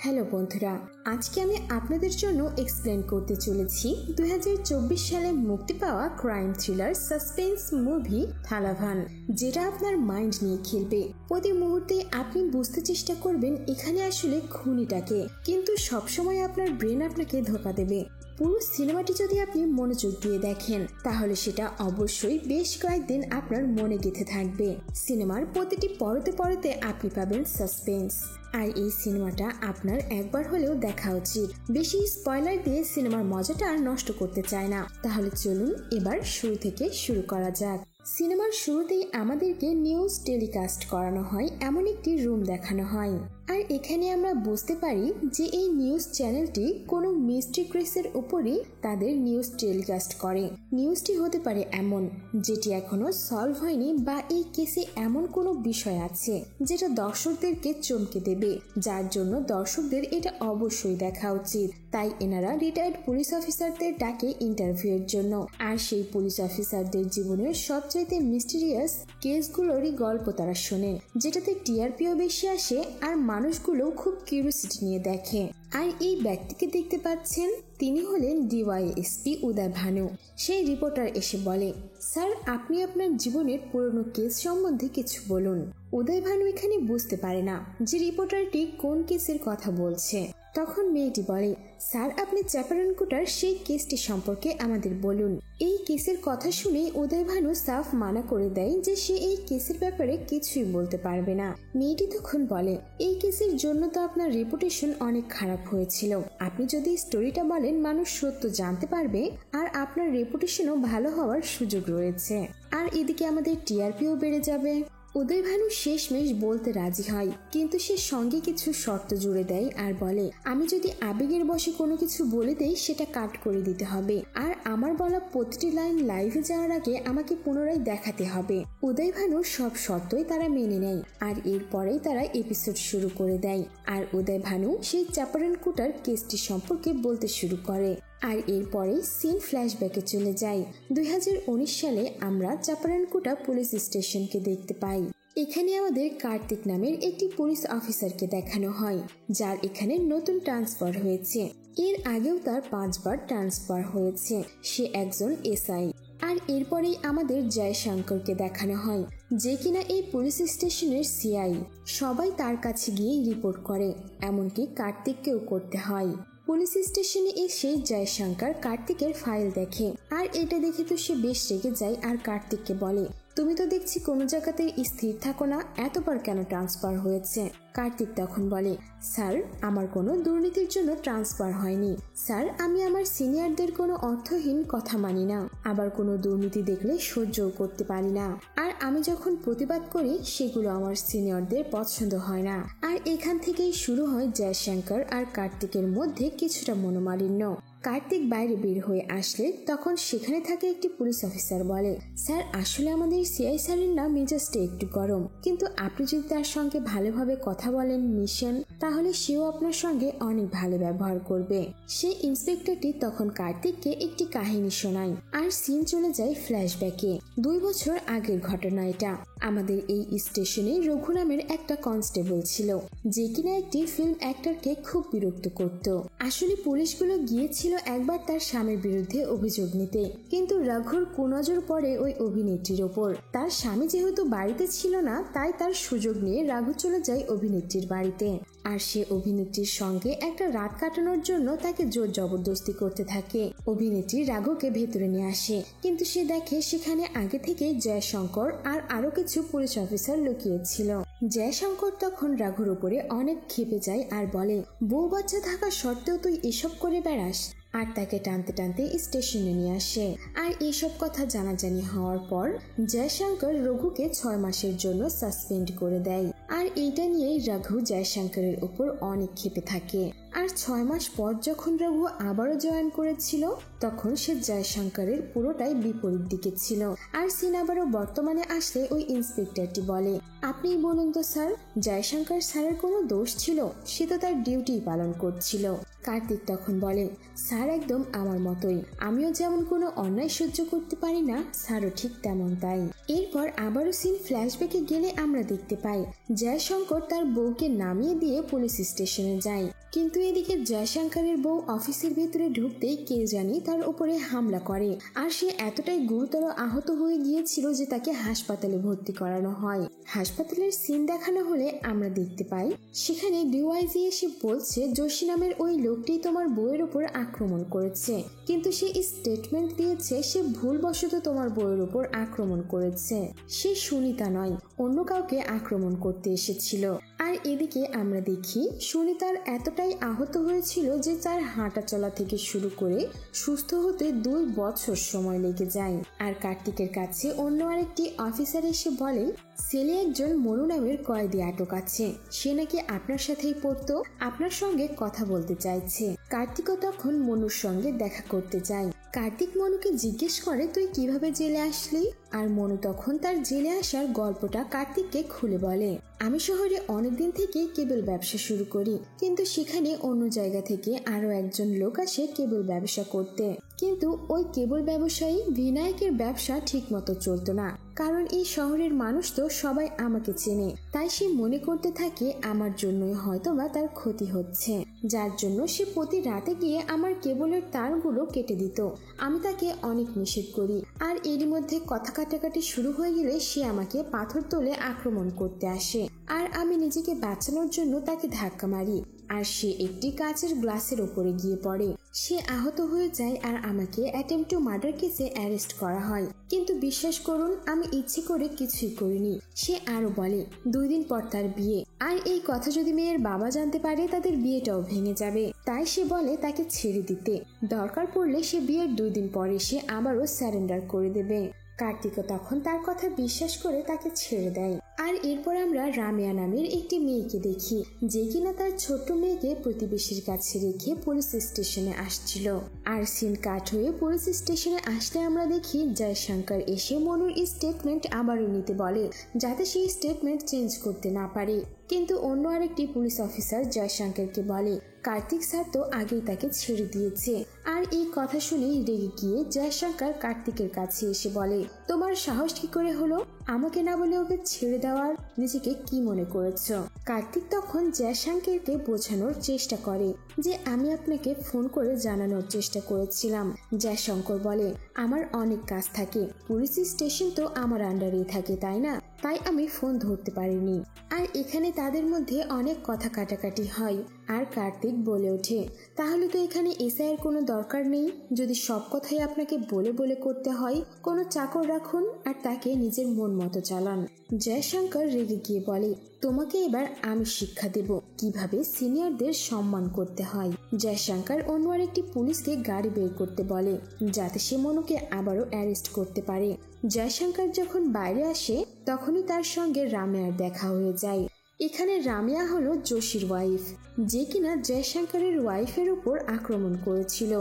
Hello বন্ধুরা, আজকে আমি আপনাদের জন্য এক্সপ্লেন করতে চলেছি 2024 সালে মুক্তি পাওয়া ক্রাইম থ্রিলার সাসপেন্স মুভি থালাভান, যেটা আপনার মাইন্ড নিয়ে খেলবে। প্রতি মুহূর্তে আপনি বুঝতে চেষ্টা করবেন এখানে আসলে খুনিটাকে, কিন্তু সবসময় আপনার ব্রেন আপনাকে ধোঁকা দেবে। পুরো সিনেমাটি যদি আপনি মনোযোগ দিয়ে দেখেন তাহলে সেটা অবশ্যই বেশ কয়েকদিন আপনার মনে গেঁথে থাকবে। সিনেমার প্রতিটি পরতে পরতে আপনি পাবেন সাসপেন্স, আর এই সিনেমাটা আপনার একবার হলেও দেখা উচিত। বেশি স্পয়লার দিয়ে সিনেমার মজাটা আর নষ্ট করতে চায় না, তাহলে চলুন এবার শুরু থেকে শুরু করা যাক। সিনেমার শুরুতেই আমাদেরকে নিউজ টেলিকাস্ট করানো হয়, এমন একটি রুম দেখানো হয়। আর এখানে আমরা বুঝতে পারি যে এই নিউজ চ্যানেলটি কোনো মিস্ট্রি কেসের উপরই তাদের নিউজ টেলিকাস্ট করে। নিউজটি হতে পারে এমন যেটি এখনো সলভ হয়নি, বা এই কেসে এমন কোনো বিষয় আছে যেটা দর্শকদেরকে চমকে দেবে, যার জন্য দর্শকদের এটা অবশ্যই দেখা উচিত। তাই এনারা রিটায়ার্ড পুলিশ অফিসারদের ডাকে ইন্টারভিউয়ের জন্য, আর সেই পুলিশ অফিসারদের জীবনের সবচাইতে মিস্টিরিয়াস কেসগুলোরই গল্প তারা শোনেন, যেটাতে টিআরপিও বেশি আসে আর মানুষগুলো খুব কিউরিওসিটি নিয়ে দেখে। আর এই ব্যক্তিকে দেখতে পাচ্ছেন, তিনি হলেন ডিওয়াইএসপি উদয় ভানু। সেই রিপোর্টার এসে বলে, স্যার আপনি আপনার জীবনের পুরনো কেস সম্বন্ধে কিছু বলুন। উদয় ভানু এখানে বুঝতে পারে না যে রিপোর্টারটি কোন কেসের কথা বলছে। তখন মেয়েটি বলে, স্যার আপনি চ্যাপারানকোটার সেই কেসটি সম্পর্কে আমাদের বলুন। এই কেসের কথা শুনে উদয় ভানু সাফ মানা করে দেয় যে সে এই কেসের ব্যাপারে কিছুই বলতে পারবে না। মেয়েটি তখন বলে, এই কেসের জন্য তো আপনার রেপুটেশন অনেক খারাপ হয়েছিল, আপনি যদি স্টোরিটা বলেন মানুষ সত্য জানতে পারবে, আর আপনার রেপুটেশনও ভালো হওয়ার সুযোগ রয়েছে, আর এদিকে আমাদের টিআরপিও বেড়ে যাবে। উদয় ভানু শেষমেশ বলতে রাজি হয়, কিন্তু সে সঙ্গে কিছু শর্ত জুড়ে দেয় আর বলে, আমি যদি আবেগের বশে কোনো কিছু বলে দেই সেটা কাট করে দিতে হবে, আর আমার বলা প্রতিটি লাইন লাইভে যাওয়ার আগে আমাকে পুনরায় দেখাতে হবে। উদয় ভানুর সব শর্তই তারা মেনে নেয়, আর এরপরেই তারা এপিসোড শুরু করে দেয়। আর উদয় ভানু সেই চ্যাপারানকোটার কেসটি সম্পর্কে বলতে শুরু করে। আর এরপরে সিন ফ্ল্যাশব্যাকে চলে যায়। 2019 সালে আমরা চ্যাপারানকোটা পুলিশ স্টেশনকে দেখতে পাই। এখানে আমাদের কার্তিক নামের একটি পুলিশ অফিসারকে দেখানো হয়, যার এখানে নতুন ট্রান্সফার হয়েছে। এর আগেও তার 5 বার ট্রান্সফার হয়েছে, সে একজন এসআই। আর এরপরেই আমাদের জয়শঙ্করকে দেখানো হয়, যে কিনা এই পুলিশ স্টেশনের সিআই। সবাই তার কাছে গিয়ে রিপোর্ট করে, এমনকি কার্তিককেও করতে হয়। পুলিশ স্টেশনে এসে জয়শঙ্কর কার্তিকের ফাইল দেখে, আর এটা দেখে তো সে বেশ রেগে যায় আর কার্তিককে বলে, তুমি তো দেখছি কোনো জায়গাতে স্থির থাকো না, এতবার কেন ট্রান্সফার হয়েছে? কার্তিক তখন বলে, স্যার আমার কোনো দুর্নীতির জন্য ট্রান্সফার হয়নি স্যার, আমি আমার সিনিয়রদের কোনো অর্থহীন কথা মানি না, আবার কোনো দুর্নীতি দেখলে সহ্যও করতে পারি না, আর আমি যখন প্রতিবাদ করি সেগুলো আমার সিনিয়রদের পছন্দ হয় না। আর এখান থেকেই শুরু হয় জয়শঙ্কর আর কার্তিকের মধ্যে কিছুটা মনোমালিন্য। কার্তিক বাইরে বের হয়ে আসলে তখন সেখানে থাকে একটি পুলিশ অফিসার বলে, স্যার আসলে আমাদের সিআই স্যারের না মেজাজটা একটু গরম, কিন্তু আপনি যদি তার সঙ্গে ভালোভাবে কথা বলেন মিশেন, তাহলে সেও আপনার সঙ্গে অনেক ভালো ব্যবহার করবে। সেই ইন্সপেক্টরটি তখন কার্তিককে একটি কাহিনী শোনায়, আর সিন চলে যায় ফ্ল্যাশব্যাকে। 2 বছর আগের ঘটনা এটা। আমাদের এই স্টেশনে রঘু নামের একটা কনস্টেবল ছিল, যে কিনা একটি ফিল্ম অ্যাক্টরকে খুব বিরক্ত করত। আসলে পুলিশগুলো গিয়েছিল একবার তার স্বামীর বিরুদ্ধে অভিযোগ নিতে, কিন্তু রঘুর কুনজর পড়ে ওই অভিনেত্রীর ওপর। তার স্বামী যেহেতু বাড়িতে ছিল না, তাই তার সুযোগ নিয়ে রঘু চলে যায় অভিনেত্রীর বাড়িতে, আর সে অভিনেত্রীর সঙ্গে একটা রাত কাটানোর জন্য তাকে জোর জবরদস্তি করতে থাকে। অভিনেত্রী রাঘুকে ভেতরে নিয়ে আসে, কিন্তু সে দেখে সেখানে আগে থেকে জয়শঙ্কর আর আরো কিছু পুলিশ অফিসার লুকিয়েছিল। জয়শঙ্কর তখন রাঘুর উপরে অনেক ক্ষেপে যায় আর বলে, বউ বাচ্চা থাকা সত্ত্বেও তুই এসব করে বেড়াস, আর তাকে টানতে টানতে স্টেশনে নিয়ে আসে। আর এইসব কথা জানাজানি হওয়ার পর জয়শঙ্কর রঘুকে 6 মাসের জন্য সাসপেন্ড করে দেয়। আর এইটা নিয়েই রঘু জয়শঙ্করের উপর অনেক ক্ষেপে থাকে। আর 6 মাস পর যখন রঘু আবারও জয়েন করেছিল, তখন সে জয়শঙ্করের পুরোটাই বিপরীত দিকে ছিল। আর সিন আবারও বর্তমানে আসলে ওই ইন্সপেক্টরটি বলে, আপনি বলুন তো স্যার, জয়শঙ্কর স্যারের কোনো দোষ ছিল? সে তো তার ডিউটি পালন করছিল। কার্তিক তখন বলে, স্যার একদম আমার মতোই, আমিও যেমন কোনো অন্যায় সহ্য করতে পারি না, স্যারও ঠিক তেমন তাই। এরপর আবারও সিন ফ্ল্যাশব্যাকে গেলে আমরা দেখতে পাই জয়শঙ্কর তার বউকে নামিয়ে দিয়ে পুলিশ স্টেশনে যায়। কিন্তু এদিকে জয়শঙ্করের বউ অফিসের ভেতরে ঢুকতেই কে জানি তার উপরে হামলা করে, আর সে এতটাই গুরুতর আহত হয়ে গিয়েছিল যে তাকে হাসপাতালে ভর্তি করানো হয়। হাসপাতালের সিন দেখানো হলে আমরা দেখতে পাই সেখানে ডিওয়াইজি এসে বলছে যোশী নামের ওই লোকটি তোমার বউয়ের উপর আক্রমণ করেছে, কিন্তু সে স্টেটমেন্ট দিয়েছে সে ভুলবশত তোমার বউয়ের উপর আক্রমণ করেছে, সে সুনিতা নয়, অন্য কাউকে আক্রমণ করতে এসেছিল। আর এদিকে আমরা দেখি সুনিতার এতটাই আহত হয়েছিল যে তার হাঁটা চলা থেকে শুরু করে সুস্থ হতে 2 বছর সময় লেগে যায়। আর কার্তিকের কাছে অন্য আরেকটি অফিসার এসে বলে সেলে একজন মনু নামের কয়েদি আটক আছে, সে নাকি আপনার সাথেই পড়তো, আপনার সঙ্গে কথা বলতে চাইছে। কার্তিকও তখন মনুর সঙ্গে দেখা করতে যায়। কার্তিক মনুকে জিজ্ঞেস করে তুই কিভাবে জেলে আসলি, আর মনু তখন তার জেলে আসার গল্পটা কার্তিককে খুলে বলে আমি শহরে অনেকদিন থেকে কেবল ব্যবসা শুরু করি, কিন্তু সেখানে অন্য জায়গা থেকে আরো একজন লোক আসে কেবল ব্যবসা করতে, কিন্তু ওই কেবল ব্যবসায়ী বিনায়কের ব্যবসা ঠিক মতো চলতো না, কারণ এই শহরের মানুষ তো সবাই আমাকে চেনে, তাই সে মনে করতে থাকে আমার জন্যই হয়তোবা তার ক্ষতি হচ্ছে, যার জন্য সে প্রতি রাতে গিয়ে আমার কেবলের তারগুলো কেটে দিত। আমি তাকে অনেক নিষেধ করি, আর এরই মধ্যে কথা কাটাকাটি শুরু হয়ে গেলে সে আমাকে পাথর তোলে আক্রমণ করতে আসে, আর আমি নিজেকে বাঁচানোর জন্য তাকে ধাক্কা মারি, আর সে একটি কাঁচের গ্লাসের উপরে গিয়ে পড়ে, সে আহত হয়ে যায়, আর আমাকে অ্যাটেম্পট টু মার্ডার কেসে অ্যারেস্ট করা হয়। কিন্তু বিশ্বাস করুন আমি ইচ্ছে করে কিছুই করিনি। সে আরো বলে 2 দিন পর তার বিয়ে, আর এই কথা যদি মেয়ের বাবা জানতে পারে তাদের বিয়েটাও ভেঙে যাবে, তাই সে বলে তাকে ছেড়ে দিতে, দরকার পড়লে সে বিয়ের 2 দিন পরে সে আবারও স্যারেন্ডার করে দেবে। কার্তিকও তখন তার কথা বিশ্বাস করে তাকে ছেড়ে দেয়। আর এরপর আমরা রামিয়া নামের একটি মেয়েকে দেখি যে কিনা তার ছোট্ট মেয়েকে প্রতিবেশীর কাছে রেখে পুলিশ স্টেশনে আসছিল। আর সিন কাট হয়ে পুলিশ স্টেশনে আসলে আমরা দেখি জয়শঙ্কর এসে মনুর স্টেটমেন্ট আবারও নিতে বলে যাতে সেই স্টেটমেন্ট চেঞ্জ করতে না পারে, কিন্তু অন্য আরেকটি পুলিশ অফিসার জয়শঙ্করকে বলে কার্তিক স্যার তো আগেই তাকে ছেড়ে দিয়েছে। আর এই কথা শুনেই রেগে গিয়ে জয়শঙ্কর কার্তিকের কাছে এসে বলে তোমার সাহস কি করে হলো আমাকে না বলে ওকে ছেড়ে দেওয়ার, নিজেকে কি মনে করেছো? কার্তিক তখন জয়শঙ্করকে বোঝানোর চেষ্টা করে যে আমি আপনাকে ফোন করে জানানোর চেষ্টা করেছিলাম। জয়শঙ্কর বলে আমার অনেক কাজ থাকে, পুলিশ স্টেশন তো আমার আন্ডারেই থাকে তাই না, তাই আমি ফোন ধরতে পারিনি। আর এখানে তাদের মধ্যে অনেক কথা কাটাকাটি হয়, আর কার্তিক বলে ওঠে তাহলে তো এখানে এসআই এর কোনো দরকার নেই, যদি সব কথাই আপনাকে বলে বলে করতে হয় কোনো চাকর রাখুন আর তাকে নিজের মন মতো চালান। জয়শঙ্কর রেগে গিয়ে বলে তোমাকে এবার আমি শিক্ষা দেব কিভাবে সিনিয়রদের সম্মান করতে হয়। জয়শঙ্কর অন্য আরেকটি পুলিশকে গাড়ি বের করতে বলে যাতে সে মনুকে আবারও অ্যারেস্ট করতে পারে। জয়শঙ্কর যখন বাইরে আসে তখনই তার সঙ্গে রামিয়ার দেখা হয়ে যায়। এখানে রামিয়া হলো যোশীর ওয়াইফ, যে কিনা জয়শঙ্করের ওয়াইফের উপর আক্রমণ করেছিল।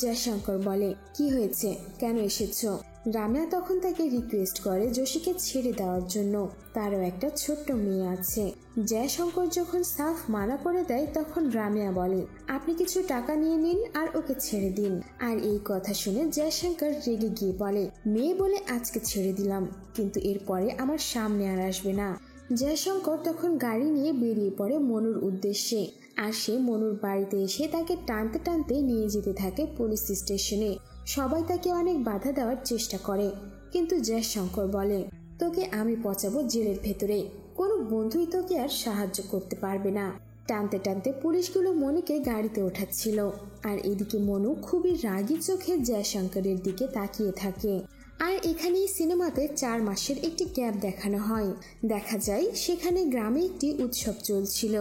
জয়শঙ্কর বলে কি হয়েছে, কেন এসেছো? রামিয়া তখন তাকে রিকোয়েস্ট করে যোশীকে ছেড়ে দেওয়ার জন্য, তারও একটা ছোট্ট মেয়ে আছে। জয়শঙ্কর যখন সাফ মানা করে দেয় তখন রামিয়া বলে আপনি কিছু টাকা নিয়ে নিন আর ওকে ছেড়ে দিন। আর এই কথা শুনে জয়শঙ্কর রেগে গিয়ে বলে মেয়ে বলে আজকে ছেড়ে দিলাম, কিন্তু এরপরে আমার সামনে আর আসবে না। জয়শঙ্কর তখন গাড়ি নিয়ে বেরিয়ে পড়ে মনুর উদ্দেশ্যে, আর সে মনুর বাড়িতে এসে তাকে টানতে টানতে নিয়ে যেতে থাকে পুলিশ স্টেশনে। সবাই তাকে অনেক বাধা দেওয়ার চেষ্টা করে, কিন্তু জয়শঙ্কর বলে তোকে আমি পচাবো জেলের ভেতরে, কোনো বন্ধুই তোকে আর সাহায্য করতে পারবে না। টানতে টানতে পুলিশগুলো মনুকে গাড়িতে ওঠাচ্ছিল, আর এদিকে মনু খুবই রাগী চোখে জয়শঙ্করের দিকে তাকিয়ে থাকে। আর এখানেই সিনেমাতে 4 মাসের একটি গ্যাপ দেখানো হয়, দেখা যায় সেখানে গ্রামে একটি উৎসব চলছিল।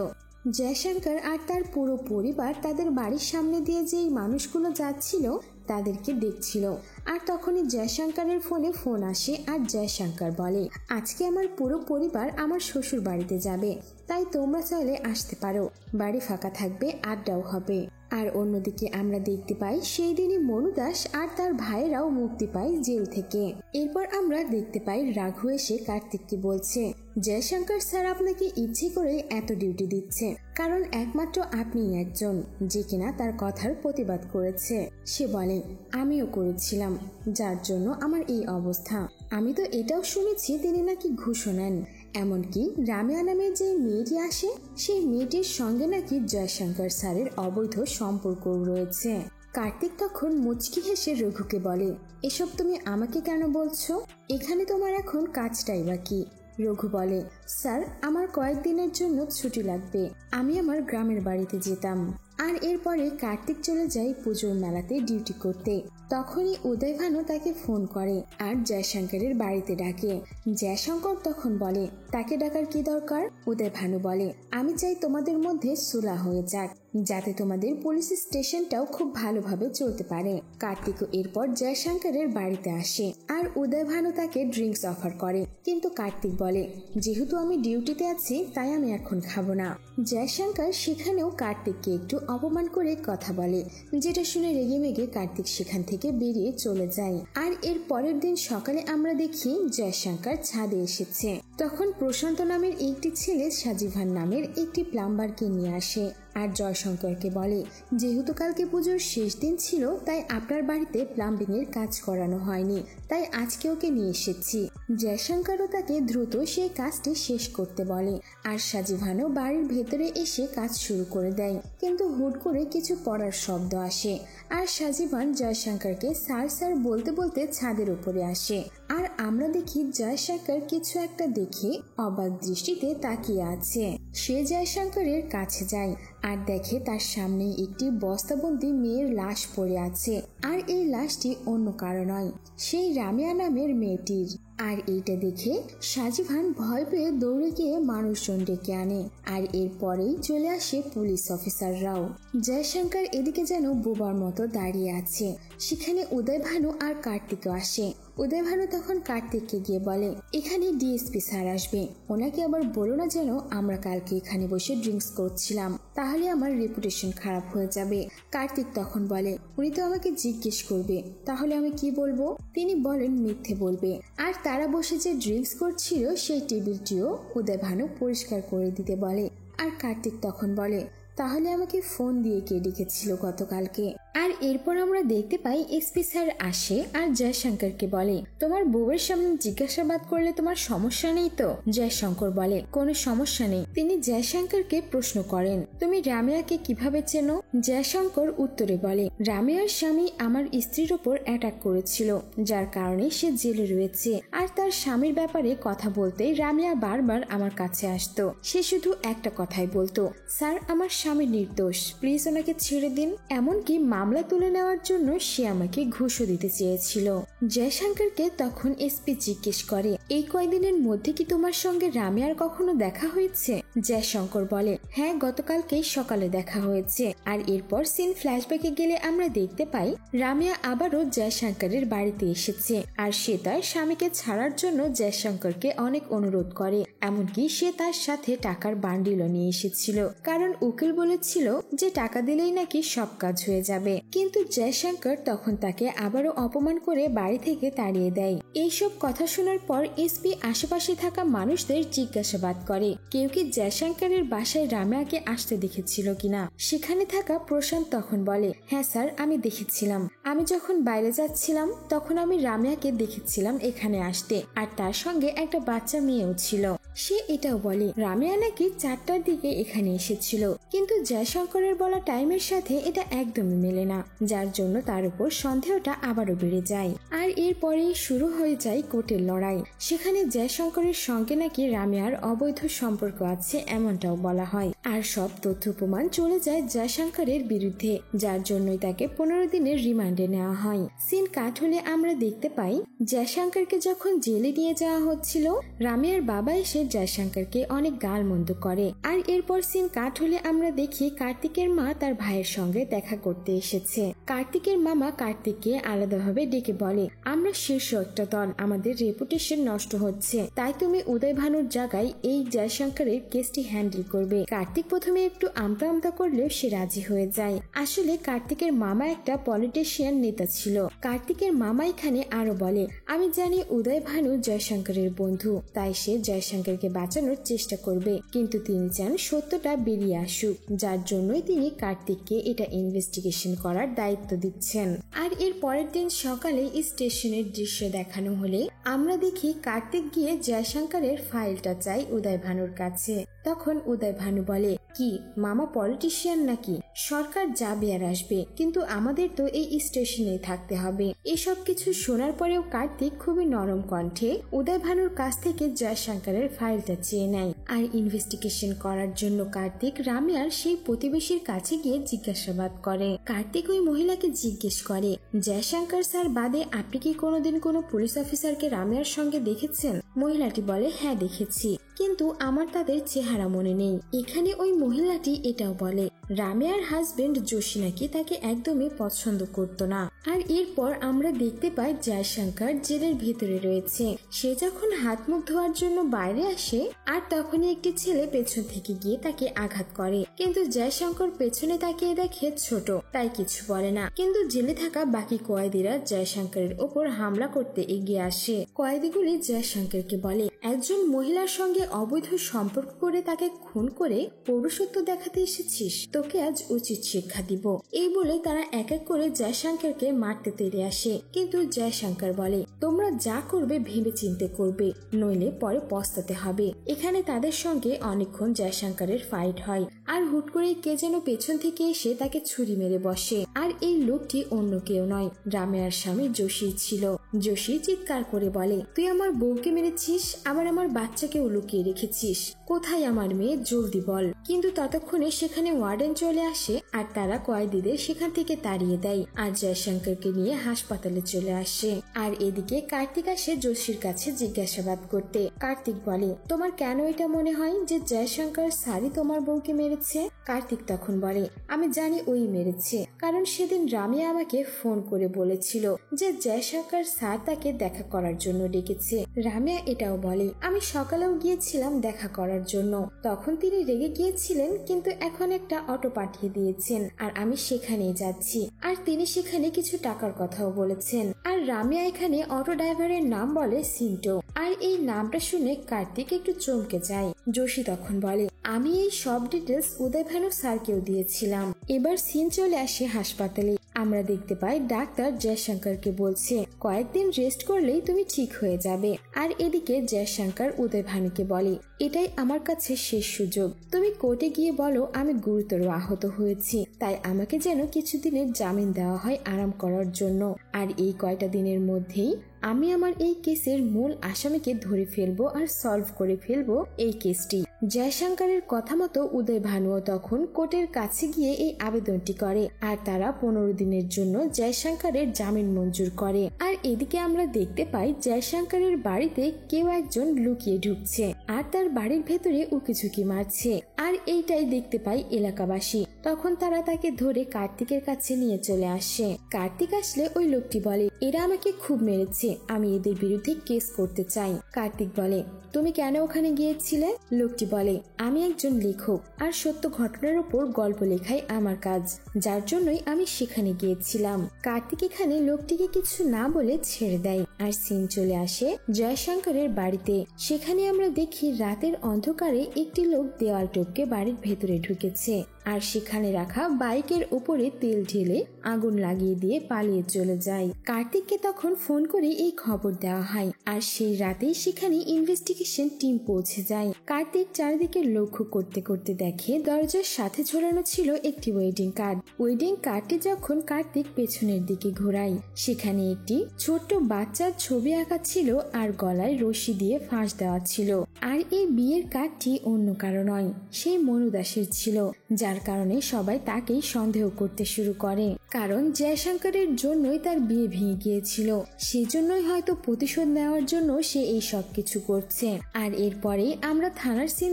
জয়শঙ্কর আর তার পুরো পরিবার তাদের বাড়ির সামনে দিয়ে যেই মানুষগুলো যাচ্ছিল তাদেরকে দেখছিল। আর তখনই জয়শঙ্করের ফোনে ফোন আসে, আর জয়শঙ্কর বলে আজকে আমার পুরো পরিবার আমার শ্বশুর বাড়িতে যাবে, তাই তোমরা চাইলে আসতে পারো, বাড়ি ফাঁকা থাকবে, আড্ডাও হবে। আর অন্যদিকে আমরা দেখতে পাই সেই দিনই মনু দাস আর তার ভাইয়েরাও মুক্তি পায় জেল থেকে। এরপর আমরা দেখতে পাই রাঘু এসে কার্তিককে বলছে জয়শঙ্কর স্যার আপনাকে ইচ্ছে করে এত ডিউটি দিচ্ছে, কারণ একমাত্র আপনিই একজন যে কিনা তার কথার প্রতিবাদ করেছে। সে বলে আমিও করেছিলাম, যার জন্য আমার এই অবস্থা। আমি তো এটাও শুনেছি তিনি নাকি ঘুষও নেন, এমনকি রামিয়া নামের যে মেয়েটি আসে সেই মেয়েটির সঙ্গে নাকি জয়শঙ্কর স্যারের অবৈধ সম্পর্ক রয়েছে। কার্তিক তখন মুচকি হেসে রঘুকে বলে, এসব তুমি আমাকে কেন বলছো? এখানে তোমার এখন কাজটাই বা কি? রঘু বলে, স্যার আমার কয়েকদিনের জন্য ছুটি লাগবে, আমি আমার গ্রামের বাড়িতে যেতাম। আর এরপরে কার্তিক চলে যায় পুজোর মেলাতে ডিউটি করতে। তখনই উদয়ভানু তাকে ফোন করে আর জয়শঙ্করের বাড়িতে ডাকে। জয়শঙ্কর তখন বলে, তাকে ডাকার কি দরকার? উদয়ভানু বলে, আমি চাই তোমাদের মধ্যে সুলহ হয়ে যাক, যাতে তোমাদের পুলিশ স্টেশনটাও খুব ভালোভাবে চলতে পারে। কার্তিকও এরপর জয়শঙ্করের বাড়িতে আসে আর উদয়ভানু তাকে ড্রিঙ্কস অফার করে, কিন্তু কার্তিক বলে, যেহেতু আমি ডিউটিতে আছি তাই আমি এখন খাবো না। জয়শঙ্কর সেখানেও কার্তিককে একটু অপমান করে কথা বলে, যেটা শুনে রেগে মেগে কার্তিক সেখান থেকে বেরিয়ে চলে যায়। আর এর পরের দিন সকালে আমরা দেখি জয়শঙ্কর ছাদে এসেছে। তখন প্রশান্ত নামের একটি ছেলে সাজিভান নামের একটি প্লাম্বারকে নিয়ে আসে আর জয়শঙ্করকে বলে, যেহেতু কালকে পুজোর শেষ দিন ছিল তাই আপনার বাড়িতে প্লাম্বিং এর কাজ করানো হয়নি, তাই আজকে ওকে নিয়ে এসেছি। জয়শঙ্করও তাকে দ্রুত সেই কাজটি শেষ করতে বলে আর সাজিভানও বাড়ির ভেতরে এসে কাজ শুরু করে দেয়, কিন্তু হুট করে কিছু পড়ার শব্দ আসে আর সাজিভান জয়শঙ্করকে স্যার স্যার বলতে বলতে ছাদের উপরে আসে। আর আমরা দেখি জয়শঙ্কর কিছু একটা দেখে অবাক দৃষ্টিতে তাকিয়ে আছে। সে জয়শঙ্করের কাছে যায় আর দেখে তার সামনে একটি বস্তাবন্দি মেয়ের লাশ পড়ে আছে। আর এই লাশটি অন্য কারো নয়, সেই রামিয়া নামের মেয়েটির। আর এইটা দেখে সাজিভান ভয় পেয়ে দৌড়ে গিয়ে মানুষজন ডেকে আনে আর এরপরেই চলে আসে পুলিশ অফিসাররাও। জয়শঙ্কর এদিকে যেন বোবার মতো দাঁড়িয়ে আছে। সেখানে উদয়ভানু আর কার্তিকও আসে। উদয়ভানু তখন কার্তিককে গিয়ে বলে, এখানে ডিএসপি স্যার আসবে, ওনাকে আবার বলো না যেন আমরা কালকে এখানে বসে ড্রিঙ্কস করছিলাম, তাহলে আমার রেপুটেশন খারাপ হয়ে যাবে। কার্তিক তখন বলে, উনি তো আমাকে জিজ্ঞেস করবে, তাহলে আমি কি বলবো? তিনি বলেন মিথ্যে বলবে। আর তারা বসে যে ড্রিঙ্কস করছিল সেই টেবিলটিও উদয়ভানু পরিষ্কার করে দিতে বলে। আর কার্তিক তখন বলে, তাহলে আমাকে ফোন দিয়ে কে ডেকেছিল গতকালকে? আর এরপর আমরা দেখতে পাই এসপি স্যার আসে আর জয়শঙ্করকে বলে, তোমার বউয়ের সামনে জিজ্ঞাসাবাদ করলে তোমার সমস্যা নেই তো? জয়শঙ্কর বলে, কোনো সমস্যা নেই। তিনি জয়শঙ্করকে প্রশ্ন করেন, তুমি রামিয়াকে কিভাবে চেনো? জয়শঙ্কর উত্তরে বলে, রামিয়ার স্বামী আমার স্ত্রীর ওপর অ্যাটাক করেছিল, যার কারণে সে জেলে রয়েছে। আর তার স্বামীর ব্যাপারে কথা বলতে রামিয়া বারবার আমার কাছে আসতো। সে শুধু একটা কথাই বলতো, স্যার আমার স্বামী নির্দোষ, প্লিজ ওনাকে ছেড়ে দিন। এমনকি মামলা তুলে নেওয়ার জন্য সে আমাকে ঘুষও দিতে চেয়েছিল। জয়শঙ্করকে তখন এসপি জিজ্ঞেস করে, এই কয়দিনের মধ্যে কি তোমার সঙ্গে রামিয়ার কখনো দেখা হয়েছে? জয়শঙ্কর বলে, হ্যাঁ গতকালকেই সকালে দেখা হয়েছে। আর এরপর সিন ফ্ল্যাশব্যাকে গেলে আমরা দেখতে পাই রামিয়া আবারও জয়শঙ্করের বাড়িতে এসেছে আর সে তার স্বামীকে ছাড়ার জন্য জয়শঙ্করকে অনেক অনুরোধ করে। এমনকি সে তার সাথে টাকার বান্ডিলও নিয়ে এসেছিল, কারণ উকিল বলেছিল যে টাকা দিলেই নাকি সব কাজ হয়ে যাবে। কিন্তু জয়শঙ্কর তখন তাকে আবারও অপমান করে বাড়ি থেকে তাড়িয়ে দেয়। এইসব কথা শোনার পর এসপি আশেপাশে থাকা মানুষদের জিজ্ঞাসাবাদ করে, কেউ কি জয়শঙ্করের বাসায় রামিয়াকে আসতে দেখেছিল কিনা? সেখানে থাকা প্রশান্ত তখন বলে, হ্যাঁ স্যার আমি দেখেছিলাম। আমি যখন বাইরে যাচ্ছিলাম তখন আমি রামিয়াকে দেখেছিলাম এখানে আসতে, আর তার সঙ্গে একটা বাচ্চা মেয়েও ছিল। সে এটাও বলে রামিয়া নাকি 4টার দিকে এখানে এসেছিল, কিন্তু জয়শঙ্করের বলা টাইমের সাথে এটা একদমই মেলে না, যার জন্য তার উপর সন্দেহটা আবারও বেড়ে যায়। আর এরপরে শুরু হয়ে যায় কোর্টের লড়াই। সেখানে জয়শঙ্করের সঙ্গে নাকি রামিয়ার অবৈধ সম্পর্ক আছে এমনটাও বলা হয়। আর সব তথ্য প্রমাণ চলে যায় জয়শঙ্করের বিরুদ্ধে, যার জন্যই তাকে 15 দিনের রিমান্ডে নেওয়া হয়। সিন কাট হলে আমরা দেখতে পাই জয়শঙ্করকে যখন জেলে নিয়ে যাওয়া হচ্ছিল, রামিয়ার বাবা এসে জয়শঙ্করকে অনেক গালমন্দ করে। আর এরপর সিন কাট হলে আমরা দেখি কার্তিকের মা তার ভাইয়ের সঙ্গে দেখা করতে এসেছে। কার্তিকের মামা কার্তিককে আলাদাভাবে ডেকে বলে, আমরা শীর্ষ একটা দল, আমাদের রেপুটেশন নষ্ট হচ্ছে, তাই তুমি উদয়ভানুর জায়গায় এই জয়শঙ্করের কেসটি হ্যান্ডেল করবে। কার্তিক প্রথমে একটু আমতা আমতা করলেও সে রাজি হয়ে যায়। আসলে কার্তিকের মামা একটা পলিটিশিয়ান নেতা ছিল। কার্তিকের মামা এখানে আরো বলে, আমি জানি উদয়ভানু জয়শঙ্করের বন্ধু, তাই সে জয়শঙ্করকে বাঁচানোর চেষ্টা করবে, কিন্তু তিনি চান সত্যটা বেরিয়ে আসুক, যার জন্যই তিনি কার্তিককে এটা ইনভেস্টিগেশন করার দায়িত্ব দিচ্ছেন। আর এর পরের দিন সকালে স্টেশনের দৃশ্য দেখানো হলে আমরা দেখি কার্তিক গিয়ে জয়শঙ্করের ফাইলটা চাই উদয় ভানুর কাছে। তখন উদয় ভানু বলে, কি মামা পলিটিশিয়ান নাকি? সরকার যাবে আর আসবে, কিন্তু আমাদের তো এই স্টেশনে থাকতে হবে। এসব কিছু শোনার পরেও কার্তিক খুবই নরম কণ্ঠে উদয় ভানুর কাছ থেকে জয়শঙ্করের ফাইলটা চেয়ে নেয়। আর ইনভেস্টিগেশন করার জন্য কার্তিক রামিয়ার সেই প্রতিবেশীর কাছে গিয়ে জিজ্ঞাসাবাদ করে। কার্তিক ওই মহিলাকে জিজ্ঞেস করে, জয়শঙ্কর স্যার বাদে আপনি কি কোনোদিন কোনো পুলিশ অফিসারকে রামিয়ার সঙ্গে দেখেছেন? মহিলাটি বলে, হ্যাঁ দেখেছি, কিন্তু আমার তাদের চেহারা মনে নেই। এখানে ওই মহিলাটি এটাও বলে রামিয়ার হাজবেন্ড যোশী নাকি তাকে একদমই পছন্দ করতো না। আর এরপর আমরা দেখতে পাই জয়শঙ্কর জেলের ভিতরে রয়েছে। সে যখন হাত মুখ ধোয়ার জন্য বাইরে আসে, আর তখনই একটি ছেলে পেছন থেকে গিয়ে তাকে আঘাত করে, কিন্তু জয়শঙ্কর পেছনে তাকিয়ে দেখে ছোট, তাই কিছু বলে না। কিন্তু জেলে থাকা বাকি কয়েদিরা জয়শঙ্করের ওপর হামলা করতে এগিয়ে আসে। কয়েদিগুলি জয়শঙ্করকে বলে, একজন মহিলার সঙ্গে অবৈধ সম্পর্ক করে তাকে খুন করে পৌরুষত্ব দেখাতে এসেছিস, তোকে আজ উচিত শিক্ষা দিব। এই বলে তারা এক এক করে জয়শঙ্করকে মারতে তেড়ে আসে, কিন্তু জয়শঙ্কর বলে, তোমরা যা করবে ভেবে চিন্তে করবে, নইলে পরে পস্তাতে হবে। এখানে তাদের সঙ্গে অনেকক্ষণ জয়শঙ্করের ফাইট হয়, আর হুট করে কে যেন পেছন থেকে এসে তাকে ছুরি মেরে বসে। আর এই লোকটি অন্য কেউ নয়, রামিয়ার স্বামী যোশী ছিল। যোশী চিৎকার করে বলে, তুই আমার বউকে মেরেছিস, আবার আমার বাচ্চাকেও লুকিয়ে রেখেছিস। কোথায় আমার মেয়ে, জলদি বল। কিন্তু ততক্ষণে সেখানে ওয়ার্ডেন চলে আসে, আর তারা কয়েদিদের সেখান থেকে তাড়িয়ে দেয়, আর জয়শঙ্করকে নিয়ে হাসপাতালে চলে আসে। আর এদিকে কার্তিক আসে যোশীর কাছে জিজ্ঞাসাবাদ করতে। কার্তিক বলে, তোমার কেন এটা মনে হয় যে জয়শঙ্কর স্যারই তোমার বউকে মেরেছে? কার্তিক তখন বলে, আমি জানি ওই মেরেছে, কারণ সেদিন রামিয়া আমাকে ফোন করে বলেছিল যে জয়শঙ্কর স্যার তাকে দেখা করার জন্য ডেকেছে। রামিয়া এটাও বলে, আমি সকালেও গিয়েছিলাম দেখা করার জন্য, তখন তিনি রেগে গিয়েছিলেন, কিন্তু এখন একটা অটো পাঠিয়ে দিয়েছেন আর আমি সেখানেই যাচ্ছি। আর তিনি সেখানে কিছু টাকার কথাও বলেছেন। আর রামিয়া এখানে অটো ড্রাইভারের নাম বলে সিন্টো। আর এই নামটা শুনে কার্তিক একটু চমকে যায়। যোশী তখন বলে, আমি এই সব ডিটেলস উদয় ভানু স্যারকেও দিয়েছিলাম। এবার সিন চলে আসে হাসপাতালে। আমরা দেখতে পাই ডাক্তার জয়শঙ্করকে বলছে, কয়েকদিন রেস্ট করলেই তুমি ঠিক হয়ে যাবে। আর এদিকে জয়শঙ্কর উদয় ভানুকে বলে, এটাই আমার কাছে শেষ সুযোগ, তুমি কোর্টে গিয়ে বলো আমি গুরুতর আহত হয়েছি, তাই আমাকে যেন কিছুদিনের জামিন দেওয়া হয় আরাম করার জন্য। আর এই কয়টা দিনের মধ্যেই আমি আমার এই কেসের মূল আসামিকে ধরে ফেলবো আর সলভ করে ফেলবো এই কেসটি। জয়শঙ্করের কথা মতো উদয় ভানুও তখন কোর্টের কাছে গিয়ে এই আবেদনটি করে, আর তারা 15 দিনের জন্য জয়শঙ্করের জামিন মঞ্জুর করে। আর এদিকে আমরা দেখতে পাই জয়শঙ্করের বাড়িতে কেউ একজন লুকিয়ে ঢুকছে, আর তার বাড়ির ভেতরে উকিঝুঁকি মারছে। আর এইটাই দেখতে পাই এলাকাবাসী। তখন তারা তাকে ধরে কার্তিকের কাছে নিয়ে চলে আসে। কার্তিক আসলে ওই লোকটি বলে, এরা আমাকে খুব মেরেছে, আমি এদের বিরুদ্ধে কেস করতে চাই। কার্তিক বলে, তুমি কেন ওখানে গিয়েছিলে? লোকটি বলে, আমি একজন লেখক, আর সত্য ঘটনার উপর গল্প লেখাই আমার কাজ, যার জন্যই আমি সেখানে গিয়েছিলাম। কার্তিক এখানে লোকটিকে কিছু না বলে ছেড়ে দেয়। আর সিন চলে আসে জয়শঙ্করের বাড়িতে। সেখানে আমরা দেখি রাতের অন্ধকারে একটি লোক দেওয়াল টপকে বাড়ির ভেতরে ঢুকেছে, আর সেখানে রাখা বাইকের উপরে তেল ঢেলে আগুন লাগিয়ে দিয়ে পালিয়ে চলে যায়। কার্তিককে তখন ফোন করে এই খবর দেওয়া হয়, আর সেই রাতেই সেখানে ইনভেস্টিগেশন টিম পৌঁছে যায়। কার্তিক চারিদিকে লক্ষ্য করতে করতে দেখে দরজার সাথে ঝোলানো ছিল একটি ওয়েডিং কার্ড। ওয়েডিং কার্ডটি যখন কার্তিক পেছনের দিকে ঘোরায়, সেখানে একটি ছোট্ট বাচ্চার ছবি আঁকা ছিল, আর গলায় রশি দিয়ে ফাঁস দেওয়া ছিল। আর এই বিয়ের কার্ডটি অন্য কারো নয়, সেই মনু দাসের ছিল, যার কারণে সবাই তাকেই সন্দেহ করতে শুরু করে। কারণ জয়শঙ্করের জন্যই তার বিয়ে ভেঙে গিয়েছিল, সেজন্যই হয়তো প্রতিশোধ নেওয়ার জন্য সে এই সব কিছু করছে। আর এরপরে আমরা থানার সিন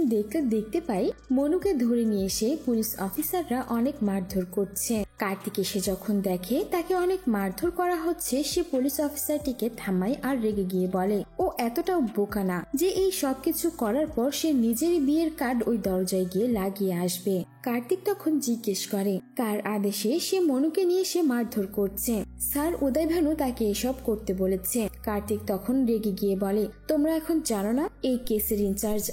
দেখতে পাই মনুকে ধরে নিয়ে এসে পুলিশ অফিসাররা অনেক মারধর করছে। কার্তিক এসে যখন দেখে তাকে অনেক মারধর করা হচ্ছে, সে পুলিশ অফিসারটিকে থামায় আর রেগে গিয়ে বলে, ও এতটাও বোকা না যে এই সব কিছু করার পর সে নিজেরই বিয়ের কার্ড ওই দরজায় গিয়ে লাগিয়ে আসবে। কার্তিক তখন জিজ্ঞেস করে কার আদেশে সে মনুকে নিয়ে সে মারধর করছে। স্যার উদয় ভানু তাকে এসব করতে বলেছে। কার্তিক তখন রেগে গিয়ে বলে, তোমরা এখন জানো না এই কেসের ইনচার্জ